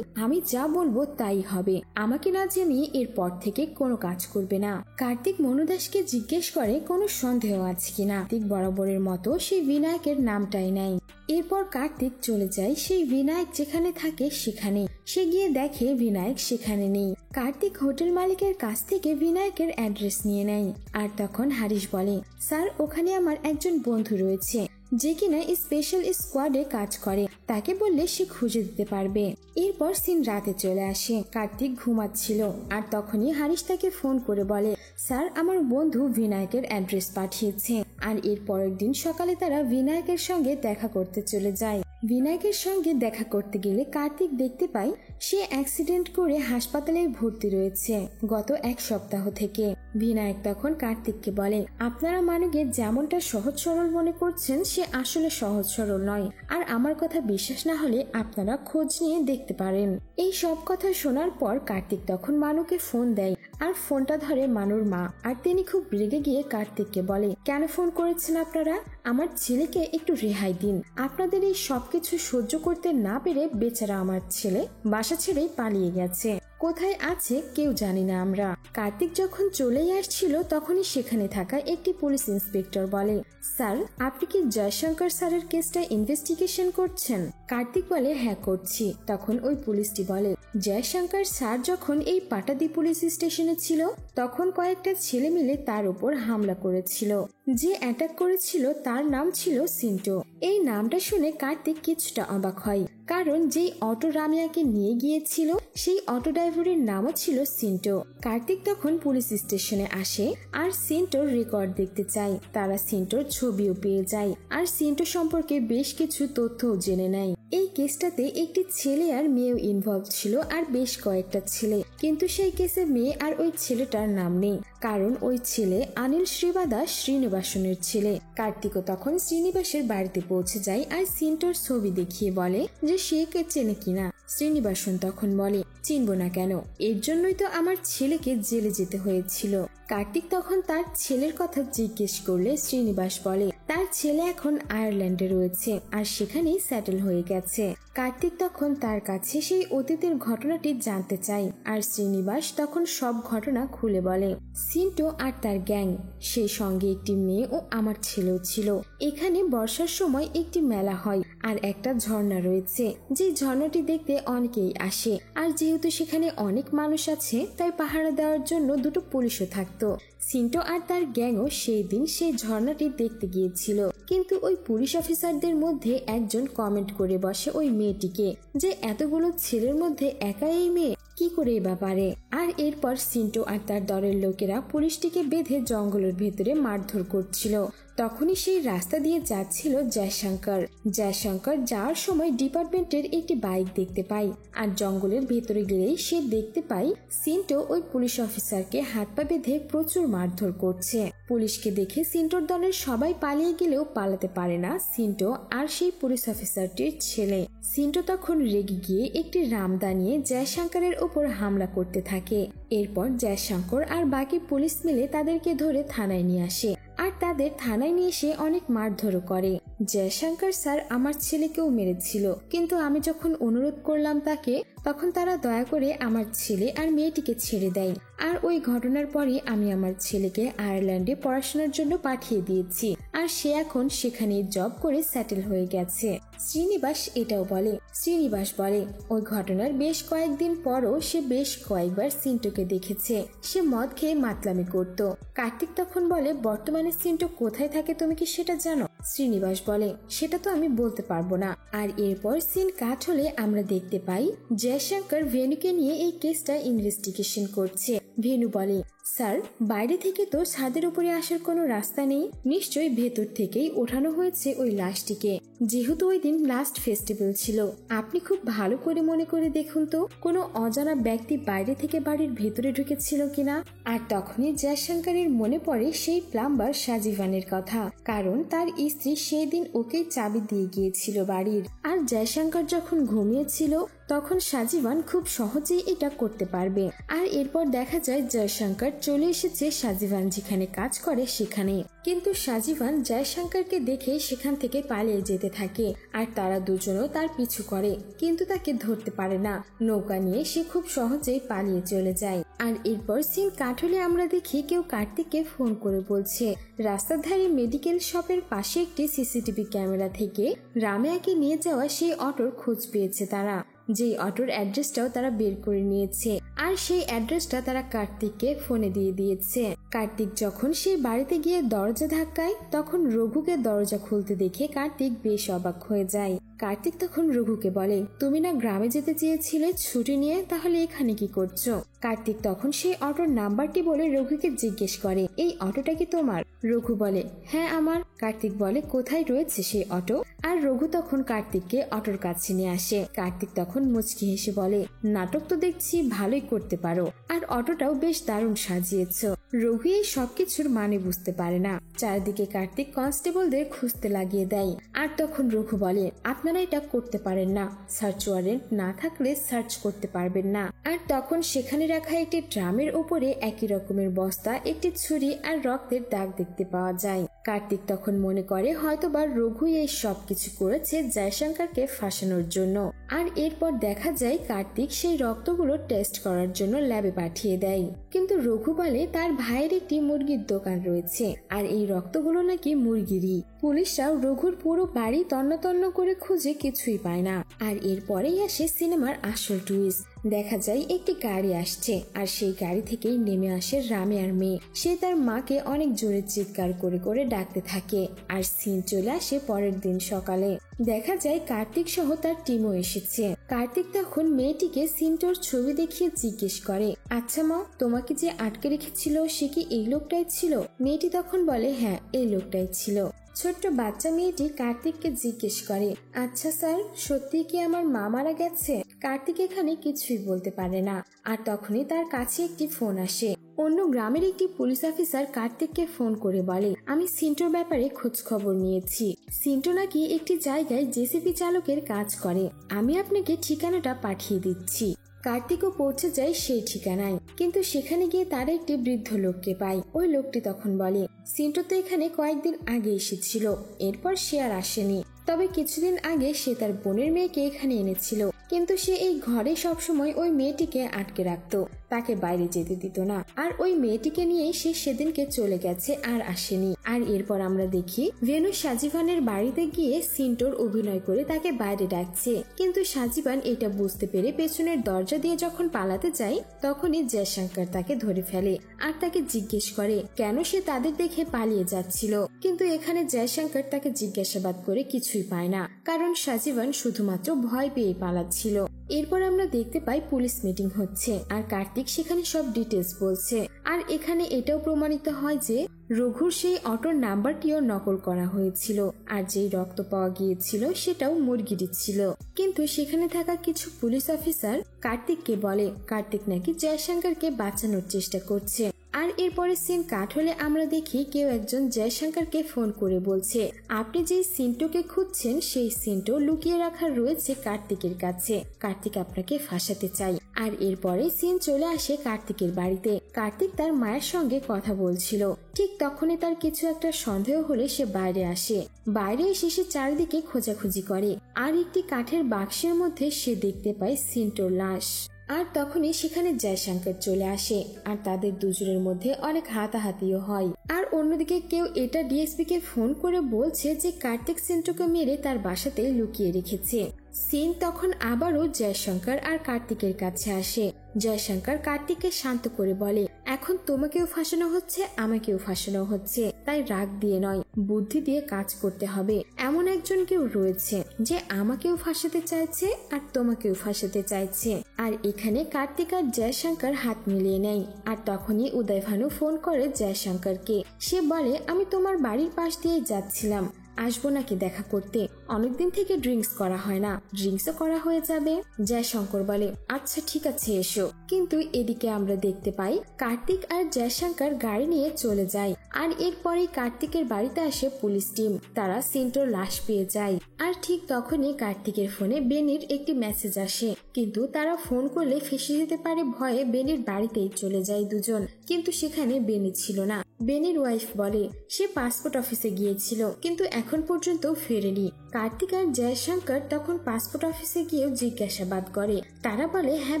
আমি যা বলবো তাই হবে, আমাকে না জানিয়ে এরপর থেকে কোনো কাজ করবে না। কার্তিক মনু দাসকে জিজ্ঞেস করে কোনো সন্দেহ আছে কিনা। কার্তিক বরাবরের মতো সে বিনায়কের নামটাই নেয়। এরপর কার্তিক চলে যায় সেই বিনায়ক যেখানে থাকে সেখানে। সে গিয়ে দেখে বিনায়ক সেখানে নেই। কার্তিক হোটেল মালিকের কাছ থেকে বিনায়কের অ্যাড্রেস নিয়ে নেয়। আর তখন হারিশ বলে, স্যার ওখানে আমার একজন বন্ধু রয়েছে যে কিনা স্পেশাল স্কোয়াডে কাজ করে, তাকে বললে সে খুঁজে দিতে পারবে। এরপর সিন রাতে চলে আসে। কার্তিক ঘুমাচ্ছিল আর তখনই হারিশ তাকে ফোন করে বলে, স্যার আমার বন্ধু বিনায়কের অ্যাড্রেস পাঠিয়েছে। আর এর পরের দিন সকালে তারা বিনায়কের সঙ্গে দেখা করতে চলে যায়। বিনায়কের সঙ্গে দেখা করতে গেলে কার্তিক দেখতে পায় সে অ্যাক্সিডেন্ট করে হাসপাতালে ভর্তি রয়েছে গত 1 সপ্তাহ থেকে। বিনায়ক তখন কার্তিককে বলে, আপনারা মানুকে যেমনটা সহজ সরল মনে করছেন সে আসলে সহজ সরল নয়, আর আমার কথা বিশ্বাস না হলে আপনারা খোঁজ নিয়ে দেখতে পারেন। এই সব কথা শোনার পর কার্তিক তখন মানুকে ফোন দেয় আর ফোনটা ধরে মানুর মা। আর তিনি খুব রেগে গিয়ে কার্তিককে বলে, কেন ফোন করেছেন আপনারা? আমার ছেলেকে একটু রেহাই দিন। আপনাদের এই সবকিছু সহ্য করতে না পেরে বেচারা আমার ছেলে বাসা ছেড়েই পালিয়ে গেছে, কোথায় আছে কেউ জানি না আমরা। কার্তিক যখন চলেই আসছিল তখনই সেখানে থাকা একটি পুলিশ ইন্সপেক্টর বলে, স্যার আপনি কি জয়শঙ্কর স্যারের কেসটা ইনভেস্টিগেশন করছেন? কার্তিক বলে, হ্যাঁ করছি। তখন ওই পুলিশটি বলে, জয়শঙ্কর স্যার যখন এই পাটাদি পুলিশ স্টেশনে ছিল তখন কয়েকটা ছেলে মিলে তার উপর হামলা করেছিল। যে অ্যাটাক করেছিল তার নাম ছিল সিন্টো। এই নামটা শুনে কার্তিক কিছুটা অবাক হয়, কারণ যেই অটো রামিয়াকে নিয়ে গিয়েছিল সেই অটো ড্রাইভারের নামও ছিল সিন্টো। কার্তিক তখন পুলিশ স্টেশনে আসে আর সিন্টোর রেকর্ড দেখতে চায়। তারা সিন্টোর ছবিও পেয়ে যায় আর সিন্টো সম্পর্কে বেশ কিছু তথ্যও জেনে নেয়। এই কেসটাতে একটি ছেলে আর মেয়েও ইনভলভ ছিল আর বেশ কয়েকটা ছেলে, কিন্তু সেই কেসে মেয়ে আর ওই ছেলেটার নাম নেই, কারণ ওই ছেলে অনিল শ্রীবাদাস শ্রীনিবাসনের ছেলে। কার্তিকও তখন শ্রীনিবাসের বাড়িতে পৌঁছে যায় আর সিন্টোর ছবি দেখিয়ে বলে যে সে কে চেনে কিনা। শ্রীনিবাসন তখন বলে, চিনব না কেন, এর জন্যই তো আমার ছেলেকে জেলে যেতে হয়েছিল। কার্তিক তখন তার ছেলের কথা জিজ্ঞেস করলে শ্রীনিবাস বলে তার ছেলে এখন আয়ারল্যান্ডে রয়েছে আর সেখানেই সেটেল হয়ে গেছে। কার্তিক তখন তার কাছে সেই অতীতের ঘটনাটি জানতে চায় আর শ্রীনিবাস তখন সব ঘটনা খুলে বলে। সিন্টো আর তার গ্যাং, সেই সঙ্গে একটি মেয়ে ও আমার ছেলেও ছিল। এখানে বর্ষার সময় একটি মেলা হয় আর একটা ঝর্ণা রয়েছে, যে ঝর্ণাটি দেখতে অনেকেই আসে। আর যেহেতু সেখানে অনেক মানুষ আছে তাই পাহারা দেওয়ার জন্য 2টো পুলিশও থাকতো। সিন্টো আর তার গ্যাংও সেই দিন সেই ঝর্ণাটি দেখতে গিয়েছিল, কিন্তু ওই পুলিশ অফিসারদের মধ্যে একজন কমেন্ট করে বসে ওই মেয়েটিকে যে এতগুলো ছেলের মধ্যে একা এই মেয়ে কি করে বা পারে। আর এরপর সিন্টো আর তার দলের লোকেরা পুলিশটিকে বেঁধে জঙ্গলের ভেতরে মারধর করছিল। তখনই সেই রাস্তা দিয়ে যাচ্ছিল জয়শঙ্কর। জয়শঙ্কর যাওয়ার সময় ডিপার্টমেন্টের একটি বাইক দেখতে পায় আর জঙ্গলের ভেতরে গেলেই সে দেখতে পায় সিন্টো ওই পুলিশ অফিসারকে হাত পা বেঁধে প্রচুর মারধর করছে। পুলিশকে দেখে সিন্টোর দলের সবাই পালিয়ে গেলেও পালাতে পারে না সিন্টো আর সেই পুলিশ অফিসারটির ছেলে। সিন্টো তখন রেগে গিয়ে একটি রামদা নিয়ে জয়শঙ্করের উপর হামলা করতে থাকে। এরপর জয়শঙ্কর আর বাকি পুলিশ মিলে তাদেরকে ধরে থানায় নিয়ে আসে আর তাদের থানায় নিয়ে এসে অনেক মারধরও করে। জয়শঙ্কর স্যার আমার ছেলেকেও মেরেছিল, কিন্তু আমি যখন অনুরোধ করলাম তাকে তখন তারা দয়া করে আমার ছেলে আর মেয়েটিকে ছেড়ে দেয়। আর ওই ঘটনার পরই আমি আমার ছেলেকে আয়ারল্যান্ডে পড়াশোনার জন্য পাঠিয়ে দিয়েছি আর সে এখন সেখানে জব করে সেটেল হয়ে গেছে। শ্রীনিবাস এটাও বলে। শ্রীনিবাস বলে ওই ঘটনার বেশ কয়েকদিন পরও সে বেশ কয়েকবার সিন্টোকে দেখেছে, সে মদ খেয়ে মাতলামি করত। কার্তিক তখন বলে, বর্তমানে সিন্টো কোথায় থাকে তুমি কি সেটা জানো? শ্রীনিবাস বলে, সেটা তো আমি বলতে পারবো না। আর এরপর সিন কাট হলে আমরা দেখতে পাই জয়শঙ্কর ভেনুকে নিয়ে এই কেসটা ইনভেস্টিগেশন করছে। ভেনু বলে, স্যার বাইরে থেকে তো ছাদের উপরে আসার কোনো রাস্তা নেই, নিশ্চয়ই ভেতর থেকেই ওঠানো হয়েছে ওই লাশটিকে। যেহেতু ওই দিন লাস্ট ফেস্টিভ্যাল ছিল, আপনি খুব ভালো করে মনে করে দেখুন তো কোনো অজানা ব্যক্তি বাইরে থেকে বাড়ির ভেতরে ঢুকেছিল কিনা। আর তখনই জয়শঙ্করের মনে পড়ে সেই প্লাম্বার সাজিভানের কথা, কারণ তার স্ত্রী সেই দিন ওকে চাবি দিয়ে গিয়েছিল বাড়ির। আর জয়শঙ্কর যখন ঘুমিয়েছিল তখন সাজিভান খুব সহজেই এটা করতে পারবে। আর এরপর দেখা যায় জয়শঙ্কর চলে এসেছে সাজিভান যেখানে কাজ করে সেখানে। কিন্তু সাজিভান জয়শঙ্করকে দেখে সেখান থেকে পালিয়ে যেতে থাকে আর তারা দুজনও তার পিছু করে, কিন্তু তাকে ধরতে পারে না। নৌকা নিয়ে সে খুব সহজেই পালিয়ে চলে যায়। আর এরপর সিন কাট হলে আমরা দেখি কেউ কার্তিককে ফোন করে বলছে রাস্তার ধারে মেডিকেল শপের পাশে একটি সিসিটিভি ক্যামেরা থেকে রামিয়াকে নিয়ে যাওয়া সেই অটোর খোঁজ পেয়েছে তারা, যেই অটোর অ্যাড্রেসটাও তারা বের করে নিয়েছে। আর সেই অ্যাড্রেসটা তারা কার্তিককে ফোনে দিয়ে দিয়েছে। কার্তিক যখন সেই বাড়িতে গিয়ে দরজা ধাক্কায় তখন রঘুকে দরজা খুলতে দেখে কার্তিক বেশ অবাক হয়ে যায়। কার্তিক তখন রঘুকে বলে, তুমি না গ্রামে যেতে চেয়েছিলে ছুটি নিয়ে, তাহলে এখানে কি করছো? কার্তিক তখন সেই অটোর নাম্বারটি বলে রঘুকে জিজ্ঞেস করে, এই অটোটা কি তোমার? রঘু বলে, হ্যাঁ আমার। কার্তিক বলে, কোথায় রয়েছে সেই অটো? আর রঘু তখন কার্তিককে অটোর কাছে নিয়ে আসে। কার্তিক তখন মুচকি হেসে বলে, নাটক তো দেখছি ভালোই করতে পারো, আর অটোটাও বেশ দারুণ সাজিয়েছ। রঘু এই সবকিছুর মানে বুঝতে পারে না। চারিদিকে কার্তিক কনস্টেবলদের খুঁজতে লাগিয়ে দেয়। আর তখন রঘু বলে, আপনারা এটা করতে পারেন না, সার্চ ওয়ারেন্ট না থাকলে সার্চ করতে পারবেন না। আর তখন সেখানে রাখা একটি ড্রামের উপরে একই রকমের বস্তা, একটি ছুরি আর রক্তের দাগ দেখতে পাওয়া যায়। কার্তিক তখন মনে করে হয়তোবা রঘু এই সবকিছু করেছে জয়শঙ্করকে ফাঁসানোর জন্য। আর এরপর দেখা যায় কার্তিক সেই রক্তগুলো টেস্ট করার জন্য ল্যাবে পাঠিয়ে দেয়। কিন্তু রঘু বলে তার ভাইয়ের একটি মুরগির দোকান রয়েছে আর এই রক্তগুলো নাকি মুরগিরই। পুলিশরাও রঘুর পুরো বাড়ি তন্ন তন্ন করে খুঁজে কিছুই পায় না। আর এরপরেই আসে সিনেমার আসল টুইস্ট। দেখা যায় একটি গাড়ি আসছে আর সেই গাড়ি থেকেই নেমে আসে রামিয়ার মেয়ে। সে তার মাকে অনেক জোরে চিৎকার করে করে ডাকতে থাকে। আর সিন চলে আসে পরের দিন সকালে। দেখা যায় কার্তিক সহ তার টিমও এসেছে। কার্তিক তখন মেয়েটিকে সিনটোর ছবি দেখিয়ে জিজ্ঞেস করে, আচ্ছা মা, তোমাকে যে আটকে রেখেছিল সে কি এই লোকটাই ছিল? মেয়েটি তখন বলে, হ্যাঁ এই লোকটাই ছিল। ছোট্ট বাচ্চা মেয়েটি কার্তিককে জিজ্ঞেস করে, আচ্ছা স্যার, সত্যি কি আমার মা মারা গেছে? কার্তিক এখানে কিছুই বলতে পারে না। আর তখনই তার কাছে একটি ফোন আসে। অন্য গ্রামের একটি পুলিশ অফিসার কার্তিককে ফোন করে বলে, আমি সিন্টোর ব্যাপারে খোঁজ খবর নিয়েছি। সিন্টো নাকি একটি জায়গায় জেসিবি চালকের কাজ করে। আমি আপনাকে ঠিকানাটা পাঠিয়ে দিচ্ছি। কার্তিকও পৌঁছে যায় সেই ঠিকানায়, কিন্তু সেখানে গিয়ে তার একটি বৃদ্ধ লোককে পায়। ওই লোকটি তখন বলে, সিন্টো তো এখানে কয়েকদিন আগে এসেছিল, এরপর সে আর আসেনি। তবে কিছুদিন আগে সে তার বোনের মেয়েকে এখানে এনেছিল, কিন্তু সে এই ঘরে সবসময় ওই মেয়েটিকে আটকে রাখতো, তাকে বাইরে যেতে দিত না। আর ওই মেয়েটিকে নিয়েই সে সেদিনকে চলে গেছে আর আসেনি। আর এরপর আমরা দেখি ভেনু সাজিভানের বাড়িতে গিয়ে সিন্টোর অভিনয় করে তাকে বাইরে ডাকছে। কিন্তু সাজিভান এটা বুঝতে পেরে পেছনের দরজা দিয়ে যখন পালাতে যায় তখনই জয়শঙ্কর তাকে ধরে ফেলে আর তাকে জিজ্ঞেস করে কেন সে তাদের দেখে পালিয়ে যাচ্ছিল। কিন্তু এখানে জয়শঙ্কর তাকে জিজ্ঞাসাবাদ করে কিছুই পায় না, কারণ সাজিভান শুধুমাত্র ভয় পেয়ে পালাচ্ছিল। এরপর আমরা দেখতে পাই পুলিশ মিটিং হচ্ছে আর কার্তিক সেখানে সব ডিটেলস বলছে। আর এখানে এটাও প্রমাণিত হয় যে রঘুর সেই অটোর নাম্বারটিও নকল করা হয়েছিল আর যেই রক্ত পাওয়া গিয়েছিল সেটাও মুরগিরই ছিল। কিন্তু সেখানে থাকা কিছু পুলিশ অফিসার কার্তিককে বলে কার্তিক নাকি জয়শঙ্করকে বাঁচানোর চেষ্টা করছে। আর এরপরে সিন কাট হলে আমরা দেখি কেউ একজন জয়শঙ্করকে ফোন করে বলছে, আপনি যে সিন্টোকে খুঁজছেন সেই সিন্টো লুকিয়ে রাখা রয়েছে কার্তিকের কাছে, কার্তিক আপনাকে ফাঁসাতে চাই। আর এরপরে সিন চলে আসে কার্তিকের বাড়িতে। কার্তিক তার মায়ের সঙ্গে কথা বলছিল, ঠিক তখনই তার কিছু একটা সন্দেহ হলে সে বাইরে আসে। বাইরে এসে সে চারিদিকে খোঁজাখুঁজি করে আর একটি কাঠের বাক্সের মধ্যে সে দেখতে পায় সিন্টোর লাশ। আর তখনই সেখানে জয়শঙ্কর চলে আসে আর তাদের দুজনের মধ্যে অনেক হাতাহাতিও হয়। আর অন্যদিকে কেউ এটা ডিএসপি কে ফোন করে বলছে যে কার্তিক সিন্টোকে মেরে তার বাসাতে লুকিয়ে রেখেছে। সিন তখন আবারও জয়শঙ্কর আর কার্তিকের কাছে আসে। জয়শঙ্কর কার্তিককে শান্ত করে বলে, এখন তোমাকেও ফাঁসানো হচ্ছে, আমাকেও ফাঁসানো হচ্ছে, তাই রাগ দিয়ে নয় বুদ্ধি দিয়ে কাজ করতে হবে। এমন একজন কেউ রয়েছে যে আমাকেও ফাঁসাতে চাইছে আর তোমাকেও ফাঁসাতে চাইছে। আর এখানে কার্তিক আর জয়শঙ্কর হাত মিলিয়ে নেয়। আর তখনই উদয়ভানু ফোন করে জয়শঙ্করকে। সে বলে, আমি তোমার বাড়ির পাশ দিয়ে যাচ্ছিলাম, আসবো নাকি দেখা করতে? অনেকদিন থেকে ড্রিঙ্কস করা হয় না, ড্রিঙ্কসও করা হয়ে যাবে। জয়শঙ্কর বলে আচ্ছা ঠিক আছে এসো। কিন্তু এদিকে আমরা দেখতে পাই কার্তিক আর জয়শঙ্কর গাড়ি নিয়ে চলে যায়। আর এরপরেই কার্তিকের বাড়িতে আসে পুলিশ টিম। তারা সিন্টোর লাশ পেয়ে যায়। আর ঠিক তখনই কার্তিকের ফোনে বেনির একটি মেসেজ আসে, কিন্তু তারা ফোন করলে ফেঁসে যেতে পারে ভয়ে বেনির বাড়িতেই চলে যায় দুজন। কিন্তু সেখানে বেনি ছিল না। বেনির ওয়াইফ বলে সে পাসপোর্ট অফিসে গিয়েছিল কিন্তু এখন পর্যন্ত ফেরেনি। কার্তিক আর জয়শঙ্কর তখন পাসপোর্ট অফিসে গিয়েও জিজ্ঞাসাবাদ করে। তারা বলে হ্যাঁ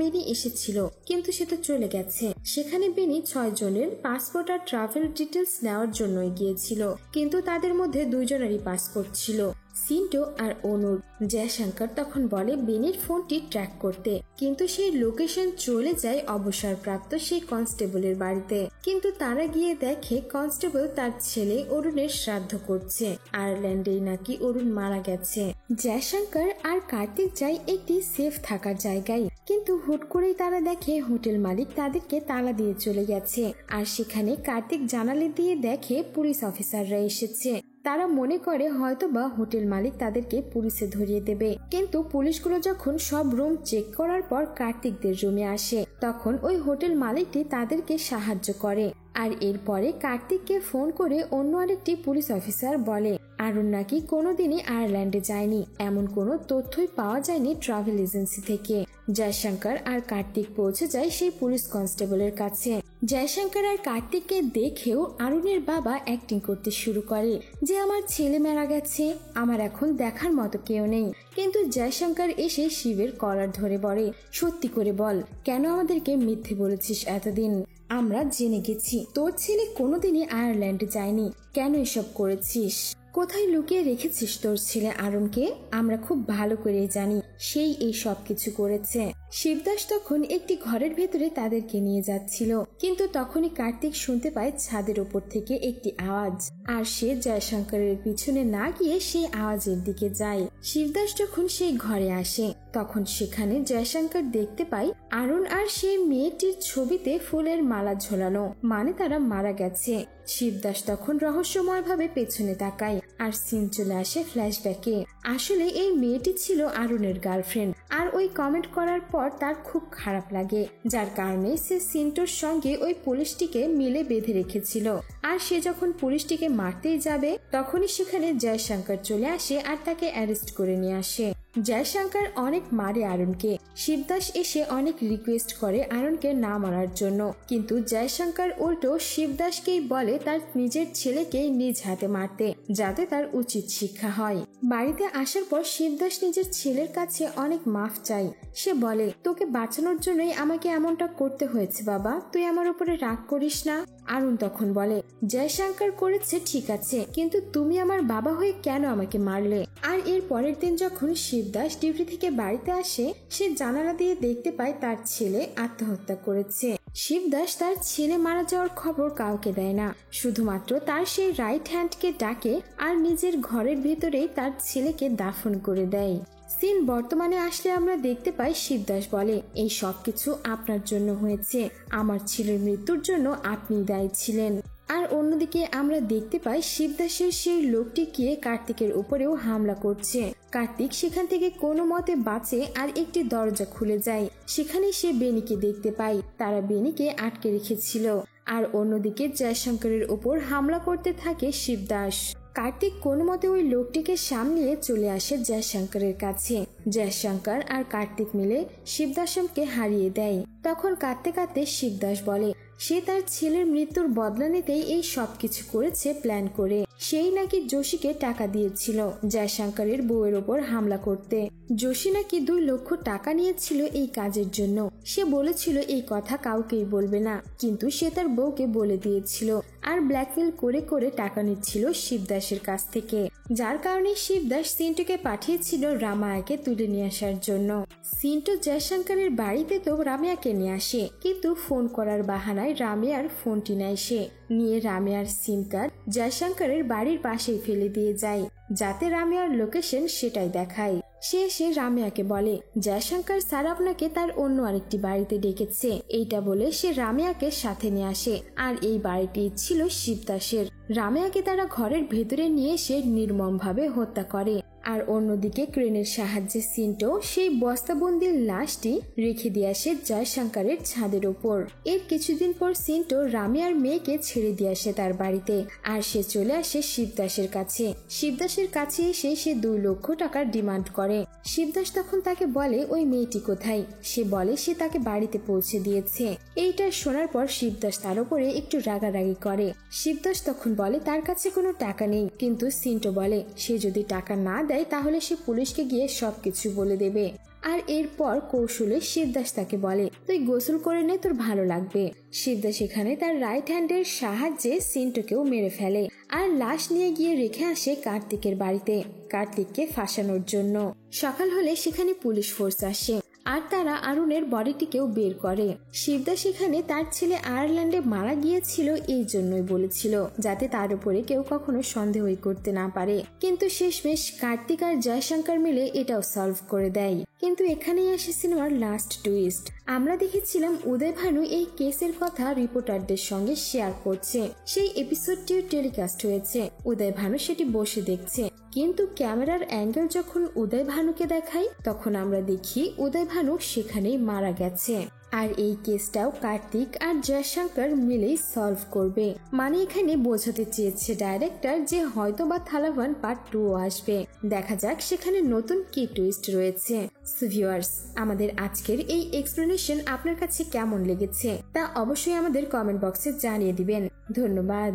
বেনি এসেছিল কিন্তু সে তো চলে গেছে। সেখানে বেনি 6 জনের পাসপোর্ট আর ট্রাভেল ডিটেলস নেওয়ার জন্যই গিয়েছিল, কিন্তু তাদের মধ্যে 2 জনেরই পাসপোর্ট ছিল, সিন্টো আর অনুর। জয়শঙ্কর তখন বলে বেনির ফোনটি ট্র্যাক করতে, কিন্তু সেই লোকেশন চলে যায় অবসরপ্রাপ্ত সেই কনস্টেবলের বাড়িতে। কিন্তু তারা গিয়ে দেখে কনস্টেবল তার ছেলে অরুণের শ্রাদ্ধ করছে। আয়ারল্যান্ডেই নাকি অরুণ মারা গেছে। জয়শঙ্কর আর কার্তিক যায় একটি সেফ থাকার জায়গায়, কিন্তু হুট করেই তারা দেখে হোটেল মালিক তাদেরকে তালা দিয়ে চলে গেছে। আর সেখানে কার্তিক জানালা দিয়ে দেখে পুলিশ অফিসাররা এসেছে। তারা মনে করে হয়তোবা হোটেল মালিক তাদেরকে পুলিশে ধরিয়ে দেবে। কিন্তু পুলিশগুলো যখন সব রুম চেক করার পর কার্তিকদের রুমে আসে, তখন ওই হোটেল মালিকটি তাদেরকে সাহায্য করে। আর এরপরে কার্তিককে ফোন করে অন্য আরেকটি পুলিশ অফিসার বলে আরুণ নাকি কোনোদিনই আয়ারল্যান্ডে যায়নি, এমন কোনো তথ্যই পাওয়া যায়নি ট্রাভেল এজেন্সি থেকে। জয়শঙ্কর আর কার্তিক পৌঁছে যায় সেই পুলিশ কনস্টেবলের কাছে। জয়শঙ্কর আর কার্তিককে দেখেও আরুণের বাবা অ্যাক্টিং করতে শুরু করে যে আমার ছেলে মারা গেছে, আমার এখন দেখার মতো কেউ নেই। কিন্তু জয়শঙ্কর এসে শিবের কলার ধরে বলে সত্যি করে বল, কেন আমাদেরকে মিথ্যে বলেছিস এতদিন? আমরা জেনে গেছি তোর ছেলে কোনোদিনই আয়ারল্যান্ডে যায়নি। কেন এসব করেছিস? কোথায় লুকিয়ে রেখেছিস তোর ছেলে আরুণকে? আমরা খুব ভালো করে জানি সেই এই সব কিছু করেছে। শিবদাস তখন একটি ঘরের ভেতরে তাদেরকে নিয়ে যাচ্ছিল, কিন্তু তখনই কার্তিক শুনতে পায় ছাদের উপর থেকে একটি আওয়াজ। আর সে জয়শঙ্করের পিছনে না গিয়ে সেই আওয়াজের দিকে যায়। শিবদাস যখন সেই ঘরে আসে, তখন সেখানে জয়শঙ্কর দেখতে পায় আরুণ আর সেই মেয়েটির ছবিতে ফুলের মালা ঝোলানো, মানে তারা মারা গেছে। শিবদাস তখন রহস্যময় ভাবে পেছনে তাকায় আর সিন চলে আসে ফ্ল্যাশব্যাকে। আসলে এই মেয়েটি ছিল আরুণের গার্লফ্রেন্ড। আর ওই কমেন্ট করার পর তার খুব খারাপ লাগে, যার কারণে সে সিন্টোর সঙ্গে ওই পুলিশটিকে মিলে বেঁধে রেখেছিল। আর সে যখন পুলিশটিকে মারতেই যাবে, তখনই সেখানে জয়শঙ্কর চলে আসে আর তাকে অ্যারেস্ট করে নিয়ে আসে। জয়শঙ্কর অনেক মারে আরুণকে। শিবদাস এসে অনেক রিকোয়েস্ট করে আরুণকে না মারার জন্য, কিন্তু জয়শঙ্কর উল্টো শিবদাসকেই বলে তার নিজের ছেলেকে নিজ হাতে মারতে, যাতে তার উচিত শিক্ষা হয়। বাড়িতে আসার পর শিবদাস নিজের ছেলের কাছে অনেক মাফ চাই। সে বলে তোকে বাঁচানোর জন্যই আমাকে এমনটা করতে হয়েছে বাবা, তুই আমার উপরে রাগ করিস না। আরুণ তখন বলে জয়শঙ্কর করেছে ঠিক আছে, কিন্তু তুমি আমার বাবা হয়ে কেন আমাকে মারলে? আর এর পরের দিন যখন শিবদাস ডিউটি থেকে বাড়িতে আসে, সে জানালা দিয়ে দেখতে পায় তার ছেলে আত্মহত্যা করেছে। শিবদাস তার ছেলে মারা যাওয়ার খবর কাউকে দেয় না, শুধুমাত্র তার সেই রাইট হ্যান্ডকে ডাকে আর নিজের ঘরের ভিতরেই তার ছেলেকে দাফন করে দেয়। সিন বর্তমানে আসলে আমরা দেখতে পাই শিবদাস বলে এই সবকিছু আপনার জন্য হয়েছে, আমার ছেলের মৃত্যুর জন্য আপনি দায়ী ছিলেন। আর অন্যদিকে আমরা দেখতে পাই শিবদাসের সেই লোকটি গিয়ে কার্তিকের উপরেও হামলা করছে। কার্তিক সেখান থেকে কোনো মতে বাঁচে আর একটি দরজা খুলে যায়। সেখানে সে বেনিকে দেখতে পায়, তারা বেনিকে আটকে রেখেছিল। আর অন্যদিকে জয়শঙ্করের উপর হামলা করতে থাকে শিবদাস। কার্তিক কোনো মতে ওই লোকটিকে সামলিয়ে চলে আসে জয়শঙ্করের কাছে। জয়শঙ্কর আর কার্তিক মিলে শিবদাসকে হারিয়ে দেয়। তখন কাঁদতে কাঁদতে শিবদাস বলে সে তার ছেলের মৃত্যুর বদলা নিতেই এই সবকিছু করেছে প্ল্যান করে। সেই নাকি যোশীকে টাকা দিয়েছিল জয়শঙ্করের বউয়ের ওপর হামলা করতে। যোশী নাকি 2 লক্ষ টাকা নিয়েছিল এই কাজের জন্য। সে বলেছিল এই কথা কাউকেই বলবে না, কিন্তু সে তার বউকে বলে দিয়েছিল আর ব্ল্যাকমেল করে করে টাকা নিচ্ছিল শিবদাসের কাছ থেকে। যার কারণে শিবদাস সিন্টুকে পাঠিয়েছিল রামায়াকে তুলে নিয়ে আসার জন্য। সিন্টু জয়শঙ্করের বাড়িতে তো রামিয়াকে নিয়ে আসে, কিন্তু ফোন করার বাহানায় রামিয়ার ফোনটি নেয় সে, নিয়ে রামিয়ার সিম কার্ড জয়শঙ্করের বাড়ির পাশেই ফেলে দিয়ে যায়, যাতে রামিয়ার লোকেশন সেটাই দেখায়। সে এসে রামিয়াকে বলে জয়শঙ্কর স্যার আপনাকে তার অন্য আরেকটি বাড়িতে ডেকেছে। এইটা বলে সে রামিয়াকে সাথে নিয়ে আসে। আর এই বাড়িটি ছিল শিবদাসের। রামিয়াকে তারা ঘরের ভেতরে নিয়ে এসে নির্মম ভাবে হত্যা করে। আর অন্যদিকে ক্রেনের সাহায্যে সিন্টো সেই বস্তাবন্দির লাশটি রেখে দিয়ে আসে জয়শঙ্করের ছাদের ওপর। এর কিছুদিন পর সিন্টো রামি আর মেয়েকে ছেড়ে দিয়ে আসে তার বাড়িতে, আর সে চলে আসে শিবদাসের কাছে। শিবদাসের কাছে এসে সে 2 লক্ষ টাকার ডিমান্ড করে। শিবদাস তখন তাকে বলে ওই মেয়েটি কোথায়। সে বলে সে তাকে বাড়িতে পৌঁছে দিয়েছে। এইটা শোনার পর শিবদাস তার উপরে একটু রাগারাগি করে। শিবদাস তখন বলে তার কাছে কোনো টাকা নেই, কিন্তু সিন্টো বলে সে যদি টাকা না দেয় তাহলে সে পুলিশকে গিয়ে সবকিছু বলে দেবে। আর এরপর কৌশলে শিবদাস তাকে বলে তুই গোসল করে নে, তোর ভালো লাগবে। শিবদাস এখানে তার রাইট হ্যান্ডের সাহায্যে সিন্টোকেও মেরে ফেলে আর লাশ নিয়ে গিয়ে রেখে আসে কার্তিকের বাড়িতে কার্তিককে ফাঁসানোর জন্য। সকাল হলে সেখানে পুলিশ ফোর্স আসে আর তারা আরুণের বডিটিকেও বের করে। শিবদাস এখানে তার ছেলে আয়ারল্যান্ডে মারা গিয়েছিল এই জন্যই বলেছিল যাতে তার উপরে কেউ কখনো সন্দেহই করতে না পারে, কিন্তু শেষমেশ কার্তিক আর জয়শঙ্কর মিলে এটাও সলভ করে দেয়। কিন্তু এখানেই আসে সিনেমার লাস্ট টুইস্ট। আমরা দেখেছিলাম উদয় ভানু এই কেসের কথা রিপোর্টারদের সঙ্গে শেয়ার করছে। সেই এপিসোডটিও টেলিকাস্ট হয়েছে। উদয় ভানু সেটি বসে দেখছে, কিন্তু ক্যামেরার অ্যাঙ্গেল যখন উদয় ভানুকে দেখায় তখন আমরা দেখি উদয় ভানু সেখানেই মারা গেছে। আর এই কেসটাও কার্তিক আর জয়শঙ্কর মিলেই সলভ করবে। মানে এখানে বোঝাতে চেয়েছে ডাইরেক্টর যে হয়তো বা থালাভান পার্ট 2 আসবে। দেখা যাক সেখানে নতুন কি টুইস্ট রয়েছে। সো ভিউয়ার্স, আমাদের আজকের এই এক্সপ্লেনেশন আপনার কাছে কেমন লেগেছে তা অবশ্যই আমাদের কমেন্ট বক্সে জানিয়ে দিবেন। ধন্যবাদ।